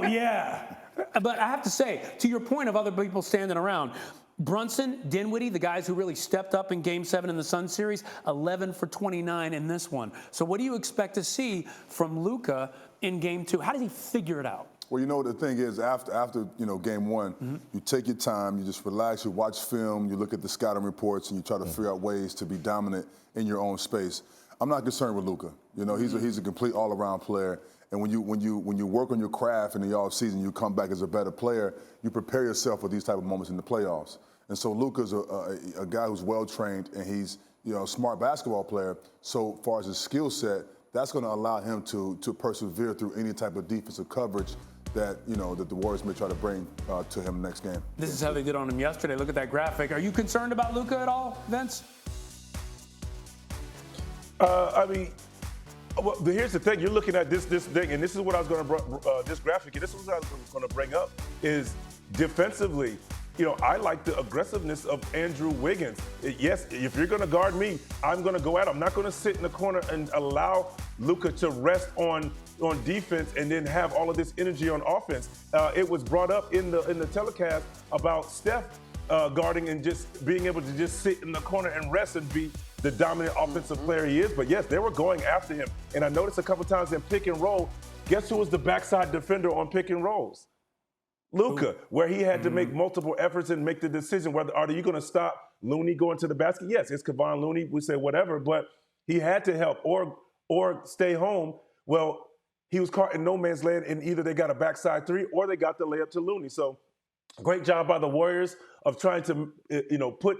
Yeah. But I have to say, to your point of other people standing around, Brunson, Dinwiddie, the guys who really stepped up in Game 7 in the Sun series, 11 for 29 in this one. So what do you expect to see from Luka in Game 2? How does he figure it out? Well, you know, the thing is, after Game 1, you take your time, you just relax, you watch film, you look at the scouting reports, and you try to figure out ways to be dominant in your own space. I'm not concerned with Luka. You know, he's a complete all-around player. And when you work on your craft in the offseason, you come back as a better player, you prepare yourself for these type of moments in the playoffs. And so Luka's a guy who's well-trained, and he's a smart basketball player. So far as his skill set, that's going to allow him to persevere through any type of defensive coverage that that the Warriors may try to bring to him next game. This is how they did on him yesterday. Look at that graphic. Are you concerned about Luka at all, Vince? I mean, well, here's the thing. You're looking at this thing, and this is what I was going to this graphic, and this is what I was going to bring up is defensively. I like the aggressiveness of Andrew Wiggins. Yes, if you're going to guard me, I'm going to go at him. I'm not going to sit in the corner and allow Luka to rest on defense and then have all of this energy on offense. It was brought up in the telecast about Steph guarding and just being able to just sit in the corner and rest and be the dominant offensive player he is. But yes, they were going after him. And I noticed a couple times in pick and roll, guess who was the backside defender on pick and rolls? Luka, where he had to make multiple efforts and make the decision whether are you going to stop Looney going to the basket? Yes, it's Kevon Looney. We say whatever, but he had to help or stay home. Well, he was caught in no man's land, and either they got a backside three or they got the layup to Looney. So great job by the Warriors of trying to put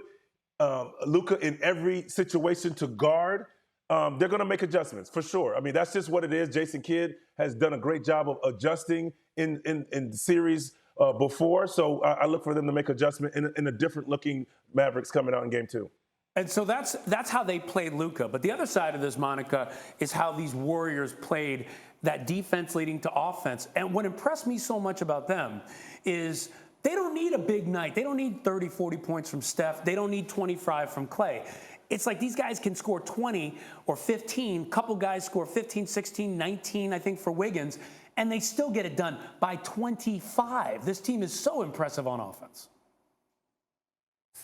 Luka in every situation to guard. They're going to make adjustments for sure. I mean, that's just what it is. Jason Kidd has done a great job of adjusting in the series before. So I look for them to make adjustment in a different looking Mavericks coming out in Game 2. And so that's how they played Luka. But the other side of this, Monica, is how these Warriors played that defense leading to offense. And what impressed me so much about them is they don't need a big night. They don't need 30, 40 points from Steph. They don't need 25 from Clay. It's like these guys can score 20 or 15. Couple guys score 15, 16, 19, I think, for Wiggins, and they still get it done by 25. This team is so impressive on offense.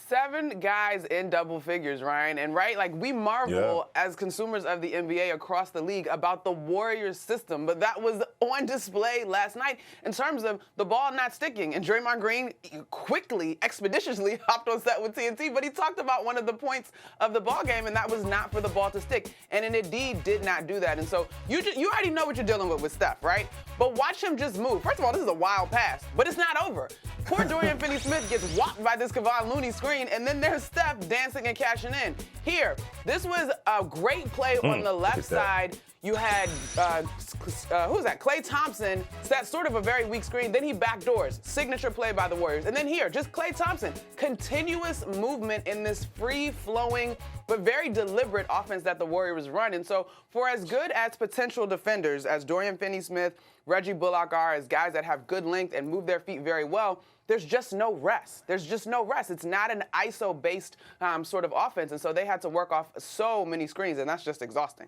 7 guys in double figures, Ryan. And we marvel as consumers of the NBA across the league about the Warriors system, but that was on display last night in terms of the ball not sticking. And Draymond Green quickly, expeditiously hopped on set with TNT, but he talked about one of the points of the ball game, and that was not for the ball to stick. And it indeed did not do that. And so you already know what you're dealing with Steph, right? But watch him just move. First of all, this is a wild pass, but it's not over. Poor Dorian Finney-Smith gets whopped by this Kevon Looney screen, and then there's Steph dancing and cashing in. Here, this was a great play on the left side. You had, who was that? Klay Thompson set sort of a very weak screen. Then he backdoors. Signature play by the Warriors. And then here, just Klay Thompson. Continuous movement in this free-flowing but very deliberate offense that the Warriors run. And so for as good as potential defenders as Dorian Finney-Smith, Reggie Bullock are, as guys that have good length and move their feet very well, there's just no rest. There's just no rest. It's not an ISO-based sort of offense. And so they had to work off so many screens, and that's just exhausting.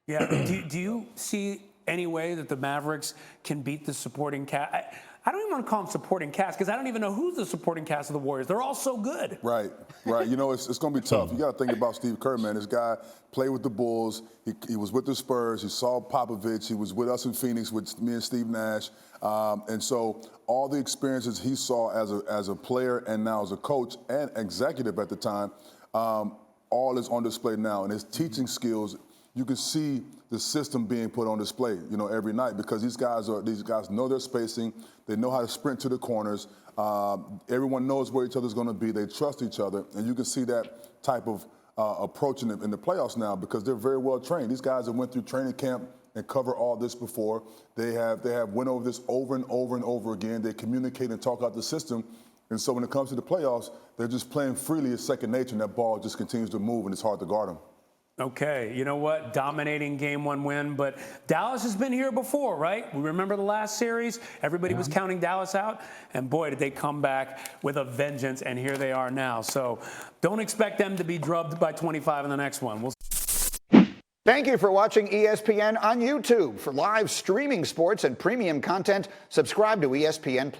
Yeah. Do you see any way that the Mavericks can beat the supporting cast? I don't even want to call them supporting cast because I don't even know who's the supporting cast of the Warriors. They're all so good. Right. It's going to be tough. You got to think about Steve Kerr, man. This guy played with the Bulls. He was with the Spurs. He saw Popovich. He was with us in Phoenix with me and Steve Nash. And so all the experiences he saw as a player and now as a coach and executive at the time, all is on display now. And his teaching skills, you can see the system being put on display, every night because these guys know their spacing. They know how to sprint to the corners. Everyone knows where each other's going to be. They trust each other, and you can see that type of approach in the playoffs now because they're very well trained. These guys have went through training camp and cover all this before. They have went over this over and over and over again. They communicate and talk out the system. And so when it comes to the playoffs, they're just playing freely as second nature, and that ball just continues to move, and it's hard to guard them. Okay, you know what? Dominating Game 1 win, but Dallas has been here before, right? We remember the last series. Everybody was counting Dallas out, and boy, did they come back with a vengeance, and here they are now. So don't expect them to be drubbed by 25 in the next one. Thank you for watching ESPN on YouTube. For live streaming sports and premium content, subscribe to ESPN+.